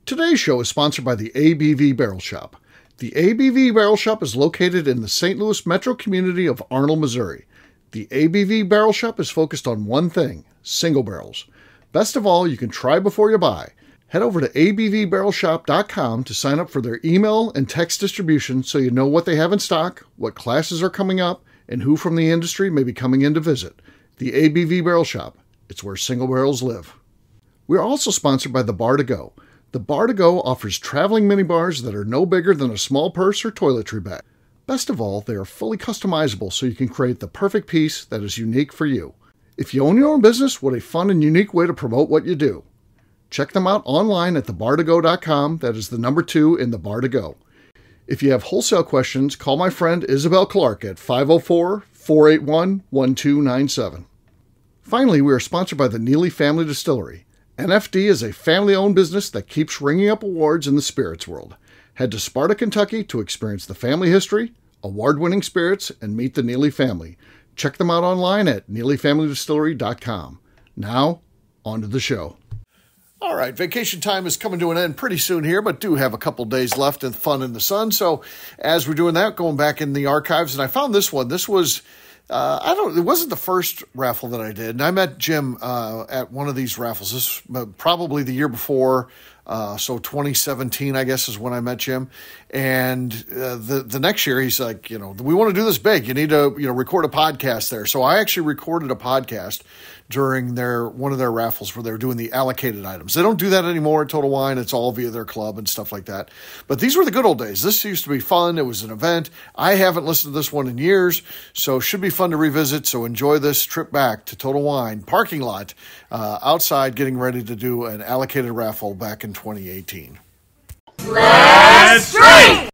Today's show is sponsored by the ABV Barrel Shop. The ABV Barrel Shop is located in the St. Louis metro community of Arnold, Missouri. The ABV Barrel Shop is focused on one thing: single barrels. Best of all, you can try before you buy. Head over to abvbarrelshop.com to sign up for their email and text distribution so you know what they have in stock, what classes are coming up, and who from the industry may be coming in to visit. The ABV Barrel Shop. It's where single barrels live. We're also sponsored by the Bar to Go. The Bar to Go offers traveling minibars that are no bigger than a small purse or toiletry bag. Best of all, they are fully customizable so you can create the perfect piece that is unique for you. If you own your own business, what a fun and unique way to promote what you do. Check them out online at thebar2go.com. That is the number 2 in the Bar to Go. If you have wholesale questions, call my friend Isabel Clark at 504-481-1297. Finally, we are sponsored by the Neely Family Distillery. NFD is a family-owned business that keeps ringing up awards in the spirits world. Head to Sparta, Kentucky to experience the family history, award-winning spirits, and meet the Neely family. Check them out online at neelyfamilydistillery.com. Now, on to the show. All right, vacation time is coming to an end pretty soon here, but do have a couple days left and fun in the sun. So as we're doing that, going back in the archives, and I found this one. This was... it wasn't the first raffle that I did. And I met Jim at one of these raffles. This probably the year before. So 2017, I guess, is when I met Jim. And the next year, he's like, we want to do this big. You need to, record a podcast there. So I actually recorded a podcast during one of their raffles where they were doing the allocated items. They don't do that anymore at Total Wine. It's all via their club and stuff like that. But these were the good old days. This used to be fun. It was an event. I haven't listened to this one in years, so it should be fun to revisit. So enjoy this trip back to Total Wine parking lot outside, getting ready to do an allocated raffle back in 2018. Let's drink!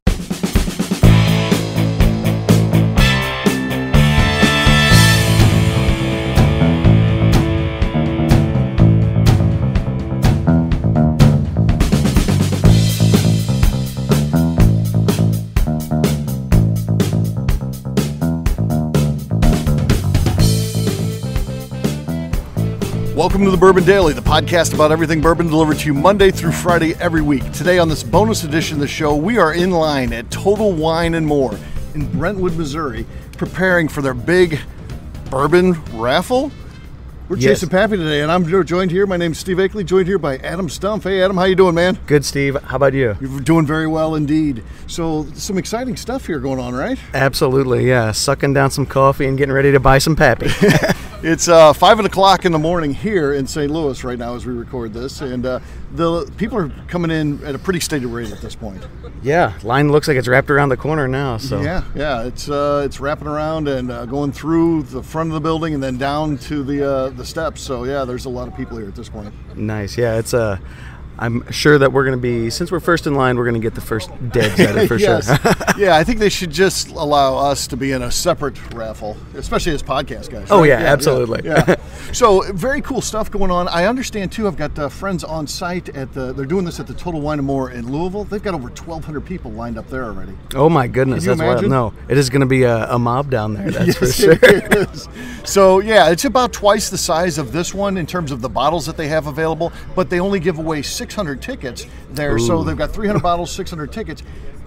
Welcome to the Bourbon Daily, the podcast about everything bourbon delivered to you Monday through Friday every week. Today on this bonus edition of the show, we are in line at Total Wine & More in Brentwood, Missouri, preparing for their big bourbon raffle. We're chasing Pappy today, and I'm joined here. My name's Steve Akeley, joined here by Adam Stumpf. Hey, Adam, how you doing, man? Good, Steve. How about you? You're doing very well indeed. So, some exciting stuff here going on, right? Absolutely, yeah. Sucking down some coffee and getting ready to buy some Pappy. It's 5 o'clock in the morning here in St. Louis right now as we record this, and the people are coming in at a pretty steady rate at this point. Yeah, line looks like it's wrapped around the corner now. So yeah, it's wrapping around and going through the front of the building and then down to the steps. So yeah, there's a lot of people here at this point. Nice. Yeah, it's I'm sure that we're going to be, since we're first in line, we're going to get the first dibs at it for yes. sure. Yeah, I think they should just allow us to be in a separate raffle, especially as podcast guys. Oh, right? yeah, absolutely. Yeah. So, very cool stuff going on. I understand, too, I've got friends on site they're doing this at the Total Wine & More in Louisville. They've got over 1,200 people lined up there already. Oh, my goodness. Can you that's imagine? wild. No, it is going to be a mob down there, that's yes, for sure. It is. So, yeah, it's about twice the size of this one in terms of the bottles that they have available, but they only give away 600 tickets there. Ooh. So they've got 300 bottles, 600 tickets,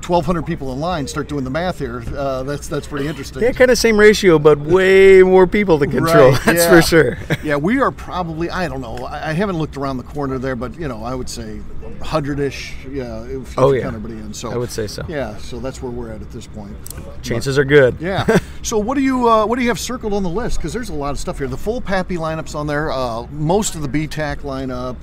1,200 people in line. Start doing the math here. That's pretty interesting. Yeah, kind of same ratio, but way more people to control. Right, that's for sure. Yeah, we are probably, I don't know, I haven't looked around the corner there, but I would say 100-ish. Yeah, if you count everybody in. So I would say so. Yeah, so that's where we're at this point. Chances are good. Yeah. So what do you have circled on the list? Because there's a lot of stuff here. The full Pappy lineup's on there. Most of the BTAC lineup.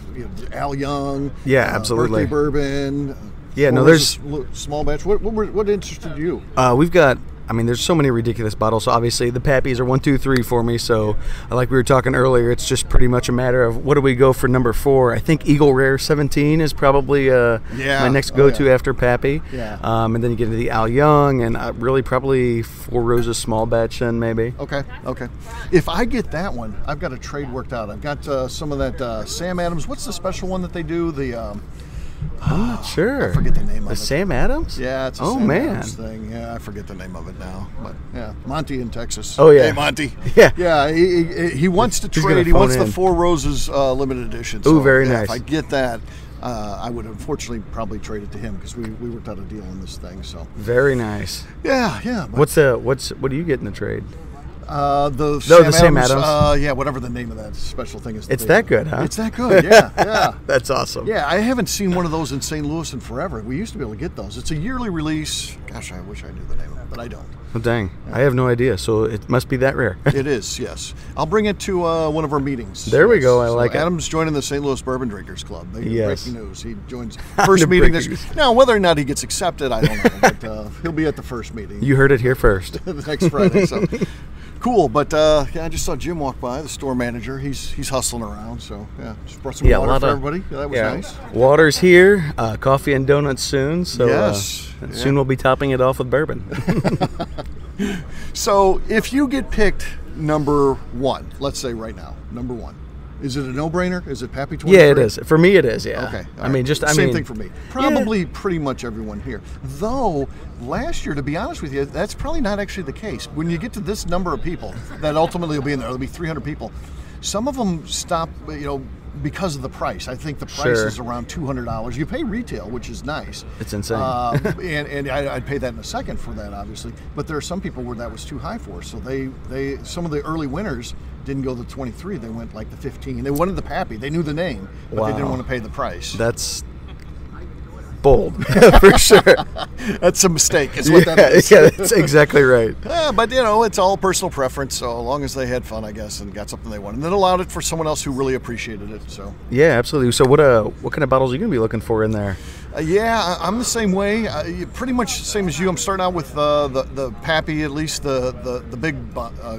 Al Young. Yeah, absolutely. Birthday bourbon. Yeah, no, there's small batch. What interested you? We've got. There's so many ridiculous bottles. So obviously the Pappies are 1, 2, 3 for me. So like we were talking earlier, it's just pretty much a matter of what do we go for number 4. I think Eagle Rare 17 is probably my next go-to after Pappy. Yeah. And then you get into the Al Young and really probably 4 Roses small batch then maybe. Okay. If I get that one, I've got a trade worked out. I've got some of that Sam Adams. What's the special one that they do? I'm not sure. I forget the name of it. The Sam Adams? Yeah, it's a Sam Adams thing. Yeah, I forget the name of it now. But yeah, Monty in Texas. Oh yeah, hey Monty. Yeah, yeah. He wants to trade. He wants the Four Roses limited edition. So, very nice. If I get that, I would unfortunately probably trade it to him because we worked out a deal on this thing. So very nice. Yeah. What do you get in the trade? The Sam Adams. Yeah, whatever the name of that special thing is. It's that good, huh? It's that good, yeah. That's awesome. Yeah, I haven't seen one of those in St. Louis in forever. We used to be able to get those. It's a yearly release. Gosh, I wish I knew the name of it, but I don't. Well, dang. Yeah. I have no idea, so it must be that rare. It is, yes. I'll bring it to one of our meetings. There we go. I like it. Adam's joining the St. Louis Bourbon Drinkers Club. Yes. Breaking news. He joins first meeting. Now, whether or not he gets accepted, I don't know, but he'll be at the first meeting. You heard it here first. The next Friday, so... Cool, but I just saw Jim walk by, the store manager. He's hustling around, so just brought some water for everybody. That was nice. Water's here, coffee and donuts soon. So yes, soon we'll be topping it off with bourbon. So if you get picked number one, let's say right now, number one, is it a no-brainer? Is it Pappy 23? Yeah, it is. For me, it is. Yeah. Okay. I mean, same thing for me. Probably pretty much everyone here. Though last year, to be honest with you, that's probably not actually the case. When you get to this number of people that ultimately will be in there, there'll be 300 people. Some of them stop, because of the price. I think the price is around $200. You pay retail, which is nice. It's insane. and I'd pay that in a second for that, obviously. But there are some people where that was too high for. So they some of the early winners didn't go the 23. They went like the 15. They wanted the Pappy. They knew the name, but they didn't want to pay the price. That's bold, for sure. That's a mistake, is what that is. Yeah, that's exactly right. But, it's all personal preference, so long as they had fun, I guess, and got something they wanted. And it allowed it for someone else who really appreciated it. So yeah, absolutely. So what kind of bottles are you going to be looking for in there? I'm the same way. Pretty much the same as you. I'm starting out with the Pappy, at least the big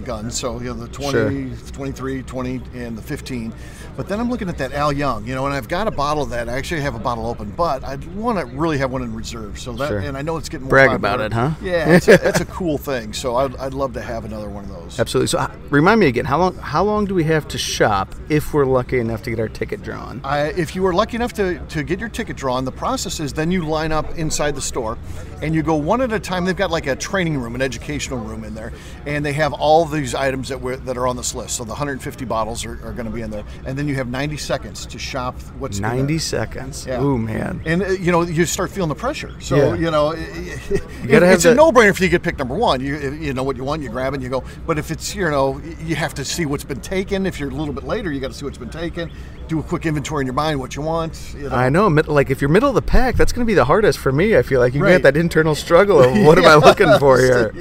gun. So, the 20, 23, 20, and the 15. But then I'm looking at that Al Young, and I've got a bottle of that. I actually have a bottle open, but I want to really have one in reserve. So that, and I know it's getting more brag popular. about it, huh? Yeah, it's a cool thing. So I'd love to have another one of those. Absolutely. So remind me again, how long do we have to shop if we're lucky enough to get our ticket drawn? If you were lucky enough to get your ticket drawn, the process is then you line up inside the store, and you go one at a time. They've got like a training room, an educational room in there, and they have all these items that are on this list. So the 150 bottles are going to be in there, and then you have 90 seconds to shop what's 90 seconds. Yeah. Ooh, man. And you start feeling the pressure. So it's a no-brainer if you get picked number one. You know what you want, you grab it and you go. But if it's you have to see what's been taken. If you're a little bit later, you got to see what's been taken. Do a quick inventory in your mind what you want. I know. Like if you're middle of the pack, that's going to be the hardest for me. I feel like you get that internal struggle of what am I looking for here?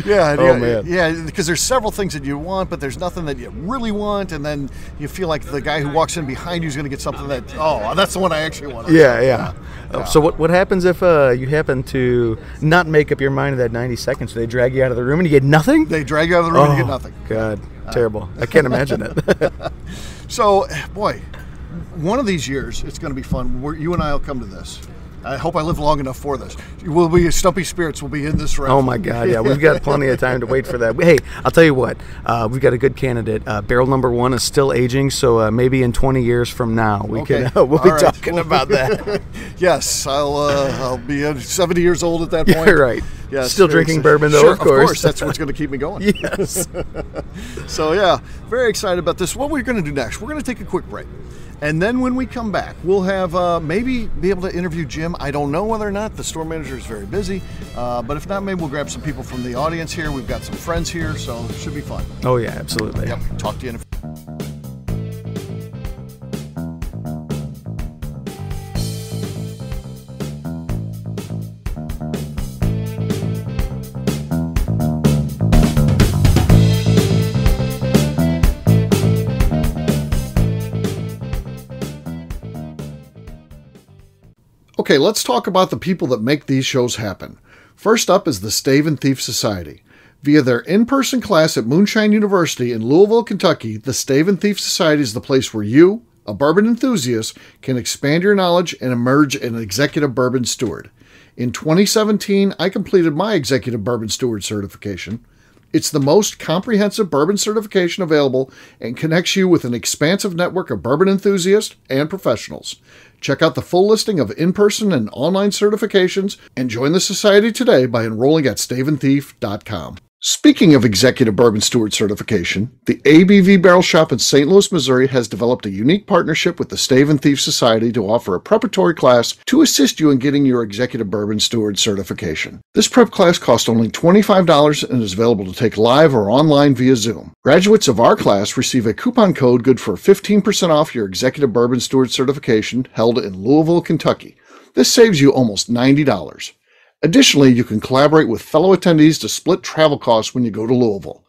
Yeah, because there's several things that you want, but there's nothing that you really want, and then you feel like the guy who walks in behind you is going to get something that that's the one I actually want. Yeah. So what happens if you happen to not make up your mind in that 90 seconds? Do they drag you out of the room and you get nothing? They drag you out of the room and you get nothing. God, terrible. I can't imagine it. So, boy, one of these years it's going to be fun. You and I will come to this. I hope I live long enough for this. Stumpy Spirits will be in this round. Oh my God, yeah, we've got plenty of time to wait for that. Hey, I'll tell you what, we've got a good candidate. Barrel number 1 is still aging, so maybe in 20 years from now we'll be talking about that. Yes, I'll be 70 years old at that point. Yeah, right. Yes, still drinking bourbon though, sure, of course. That's what's going to keep me going. Yes. So yeah, very excited about this. What we're going to do next? We're going to take a quick break. And then when we come back, we'll have maybe be able to interview Jim. I don't know whether or not. The store manager is very busy. But if not, maybe we'll grab some people from the audience here. We've got some friends here, so it should be fun. Oh, yeah, absolutely. Yep. Talk to you in a few. Okay, let's talk about the people that make these shows happen. First up is the Stave and Thief Society. Via their in-person class at Moonshine University in Louisville, Kentucky, the Stave and Thief Society is the place where you, a bourbon enthusiast, can expand your knowledge and emerge an executive bourbon steward. In 2017, I completed my executive bourbon steward certification. It's the most comprehensive bourbon certification available and connects you with an expansive network of bourbon enthusiasts and professionals. Check out the full listing of in-person and online certifications and join the society today by enrolling at staveandthief.com. Speaking of Executive Bourbon Steward certification, the ABV Barrel Shop in St. Louis, Missouri has developed a unique partnership with the Stave and Thief Society to offer a preparatory class to assist you in getting your Executive Bourbon Steward certification. This prep class costs only $25 and is available to take live or online via Zoom. Graduates of our class receive a coupon code good for 15% off your Executive Bourbon Steward certification held in Louisville, Kentucky. This saves you almost $90. Additionally, you can collaborate with fellow attendees to split travel costs when you go to Louisville.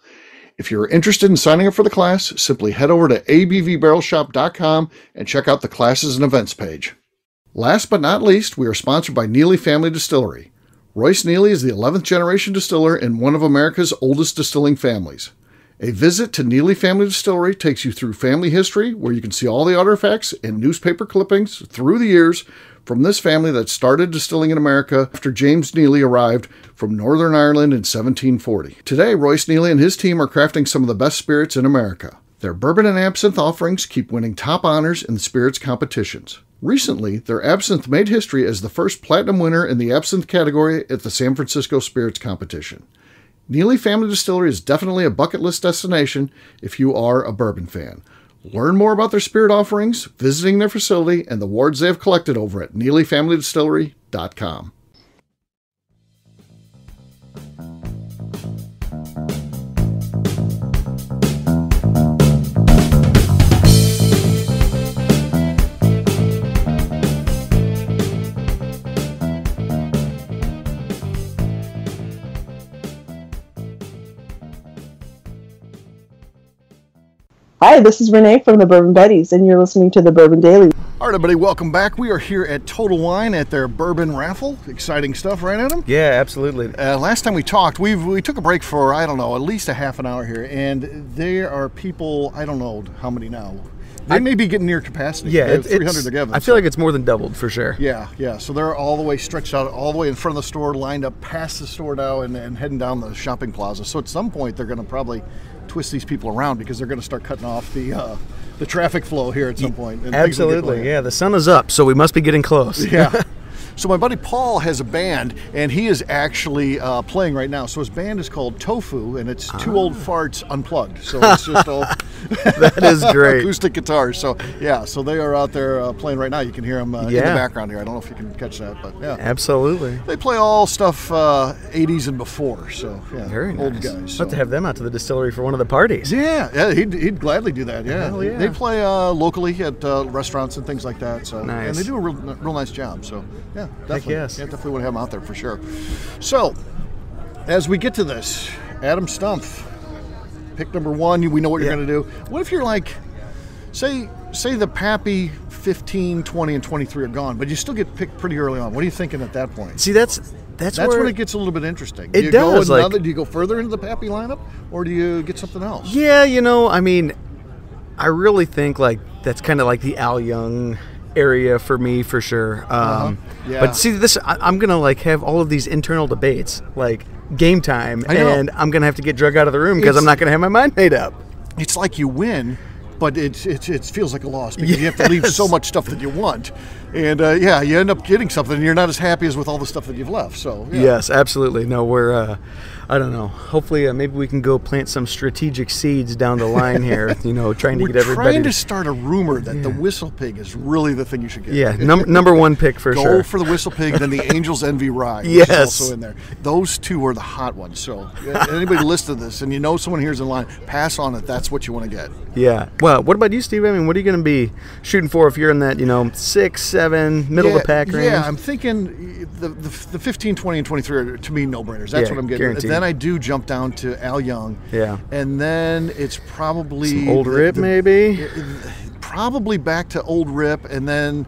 If you're interested in signing up for the class, simply head over to abvbarrelshop.com and check out the classes and events page. Last but not least, we are sponsored by Neely Family Distillery. Royce Neely is the 11th generation distiller in one of America's oldest distilling families. A visit to Neely Family Distillery takes you through family history, where you can see all the artifacts and newspaper clippings through the years from this family that started distilling in America after James Neely arrived from Northern Ireland in 1740. Today, Royce Neely and his team are crafting some of the best spirits in America. Their bourbon and absinthe offerings keep winning top honors in the spirits competitions. Recently, their absinthe made history as the first platinum winner in the absinthe category at the San Francisco Spirits Competition. Neely Family Distillery is definitely a bucket list destination if you are a bourbon fan. Learn more about their spirit offerings, visiting their facility, and the awards they have collected over at NeelyFamilyDistillery.com. Hi, this is Renee from the Bourbon Buddies, and you're listening to the Bourbon Daily. All right, everybody, welcome back. We are here at Total Wine at their bourbon raffle. Exciting stuff, right, Adam? Yeah, absolutely. Last time we talked, we took a break for, I don't know, at least a half an hour here, and there are people, I don't know how many now. They may be getting near capacity. Yeah, they have 300 together. I feel like it's more than doubled for sure. Yeah. So they're all the way stretched out, all the way in front of the store, lined up past the store now, and heading down the shopping plaza. So at some point, they're going to probably twist these people around because they're going to start cutting off the traffic flow here at some point. And absolutely, yeah. The sun is up, so we must be getting close. Yeah. So my buddy Paul has a band, and he is actually playing right now. So his band is called Tofu, and it's Two Old Farts Unplugged. So it's just all that is great. Acoustic guitars. So yeah, so they are out there playing right now. You can hear them in the background here. I don't know if you can catch that, but yeah. Absolutely. They play all stuff 80s and before. So yeah, very old nice. guys. So. Love to have them out to the distillery for one of the parties. Yeah, he'd gladly do that. Yeah, hell yeah. They play locally at restaurants and things like that. So nice. And they do a real nice job. So yeah, definitely. Heck yes. Yeah, definitely want to have them out there for sure. So, as we get to this, Adam Stumpf, pick number one. We know what you're going to do. What if you're like, say the Pappy 15, 20, and 23 are gone, but you still get picked pretty early on. What are you thinking at that point? See, that's when it gets a little bit interesting. It does. Do you go further into the Pappy lineup, or do you get something else? Yeah, I mean, I really think like that's kind of like the Al Young area for me for sure. Yeah. But see, I'm gonna like have all of these internal debates like game time, and I'm gonna have to get drug out of the room because I'm not gonna have my mind made up. It's like you win, but it feels like a loss because you have to leave so much stuff that you want, and you end up getting something and you're not as happy as with all the stuff that you've left. So yeah. Yes, absolutely. No, we're I don't know. Hopefully, maybe we can go plant some strategic seeds down the line here. Trying to get everybody. We're trying to start a rumor that the Whistle Pig is really the thing you should get. Yeah, number one pick for sure. Go for the Whistle Pig, then the Angel's Envy Rye, which is also in there. Those two are the hot ones. So anybody listed this and someone here's in line, pass on it. That's what you want to get. Yeah. Well, what about you, Steve? I mean, what are you going to be shooting for if you're in that 6, 7, middle of the pack range? Yeah, I'm thinking the 15, 20, and 23 are to me no-brainers. That's what I'm getting. Guaranteed. Then I do jump down to Al Young. Yeah. And then it's probably some Old Rip, maybe. Probably back to Old Rip, and then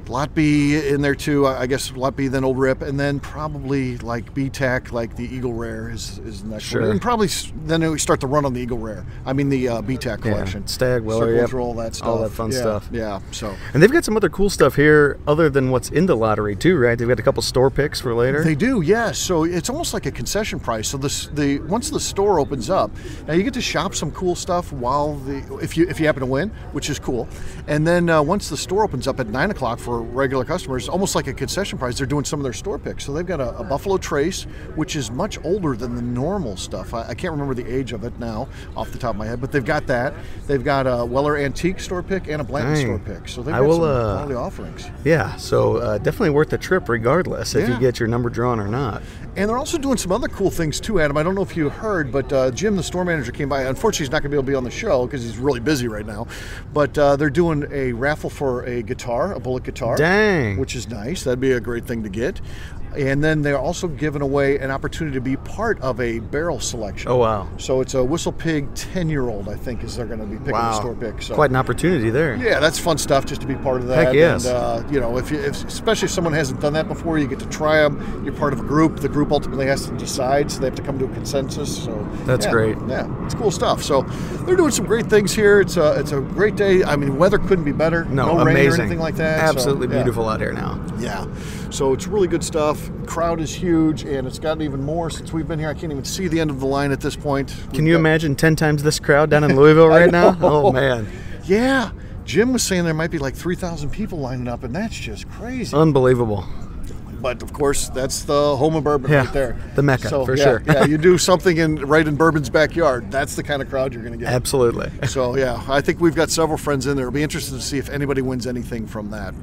Lot B in there too. I guess Lot B, then Old Rip, and then probably like B-Tac, like the Eagle Rare is the next one. And probably then we start to run on the Eagle Rare. I mean the B-Tac collection. Stag, Weller, all that stuff. All that fun stuff. Yeah, so. And they've got some other cool stuff here other than what's in the lottery too, right? They've got a couple store picks for later. They do, yeah. So it's almost like a concession price. So once the store opens up, now you get to shop some cool stuff while if you happen to win, which is cool. And then once the store opens up at 9 o'clock for for regular customers, almost like a concession price. They're doing some of their store picks. So they've got a Buffalo Trace, which is much older than the normal stuff. I can't remember the age of it now off the top of my head, but they've got that. They've got a Weller Antique store pick and a Blanton store pick. So they've got some quality offerings. Yeah, so definitely worth the trip regardless if you get your number drawn or not. And they're also doing some other cool things too, Adam. I don't know if you heard, but Jim, the store manager, came by. Unfortunately, he's not going to be able to be on the show because he's really busy right now. But they're doing a raffle for a guitar, a Bullet guitar. Dang. Which is nice. That'd be a great thing to get. And then they're also giving away an opportunity to be part of a barrel selection. Oh, wow. So it's a Whistle Pig 10-year-old, I think, is they're going to be picking the store pick. So quite an opportunity there. Yeah, that's fun stuff just to be part of that. Heck yes. And, you know, especially if someone hasn't done that before, you get to try them. You're part of a group. The group ultimately has to decide, so they have to come to a consensus. So that's great. Yeah, it's cool stuff. So they're doing some great things here. It's a great day. I mean, weather couldn't be better. No, rain amazing. Or anything like that. Absolutely beautiful out here now. Yeah. So it's really good stuff. Crowd is huge, and it's gotten even more since we've been here. I can't even see the end of the line at this point. Can you imagine 10 times this crowd down in Louisville right now? Oh, man. Yeah. Jim was saying there might be like 3,000 people lining up, and that's just crazy. Unbelievable. But, of course, that's the home of bourbon right there. The Mecca, for sure. Yeah, you do something right in Bourbon's backyard. That's the kind of crowd you're going to get. Absolutely. So, yeah, I think we've got several friends in there. It'll be interesting to see if anybody wins anything from that.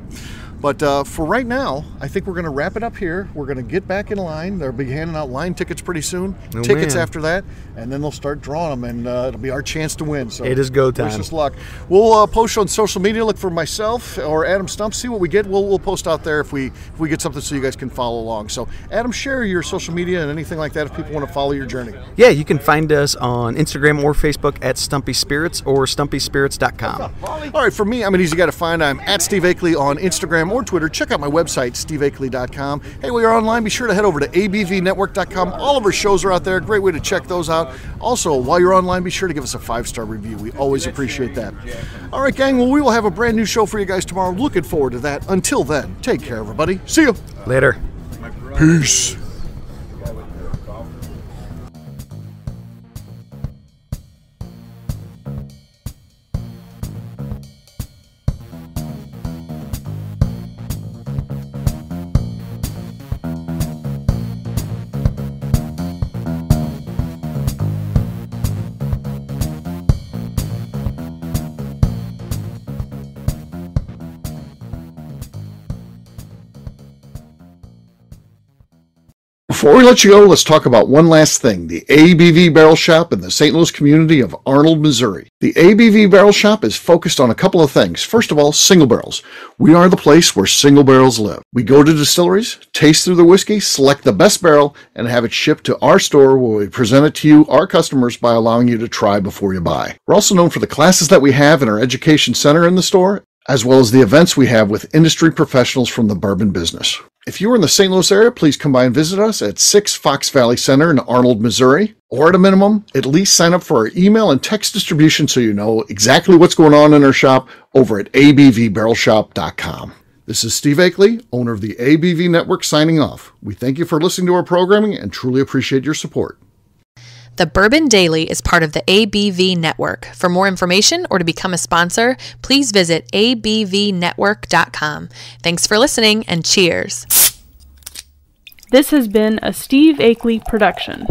But for right now, I think we're going to wrap it up here. We're going to get back in line. They'll be handing out line tickets pretty soon. Tickets after that, and then they'll start drawing them, and it'll be our chance to win. So it is go time. Wish us luck. We'll post on social media. Look for myself or Adam Stump. See what we get. We'll post out there if we get something so you guys can follow along. So, Adam, share your social media and anything like that if people want to follow your journey. Yeah, you can find us on Instagram or Facebook at Stumpy Spirits or stumpyspirits.com. All right, for me, I'm an easy guy to find. I'm at Steve Akeley on Instagram or Twitter. Check out my website, steveakeley.com. Hey, while you're online, be sure to head over to abvnetwork.com. All of our shows are out there. Great way to check those out. Also, while you're online, be sure to give us a 5-star review. We always appreciate that. All right, gang, well, we will have a brand new show for you guys tomorrow. Looking forward to that. Until then, take care, everybody. See you. Later. Peace. Before we let you go, let's talk about one last thing, the ABV Barrel Shop in the St. Louis community of Arnold, Missouri. The ABV Barrel Shop is focused on a couple of things. First of all, single barrels. We are the place where single barrels live. We go to distilleries, taste through the whiskey, select the best barrel, and have it shipped to our store where we present it to you, our customers, by allowing you to try before you buy. We're also known for the classes that we have in our education center in the store, as well as the events we have with industry professionals from the bourbon business. If you are in the St. Louis area, please come by and visit us at 6 Fox Valley Center in Arnold, Missouri. Or at a minimum, at least sign up for our email and text distribution so you know exactly what's going on in our shop over at abvbarrelshop.com. This is Steve Akeley, owner of the ABV Network, signing off. We thank you for listening to our programming and truly appreciate your support. The Bourbon Daily is part of the ABV Network. For more information or to become a sponsor, please visit abvnetwork.com. Thanks for listening and cheers. This has been a Steve Akeley production.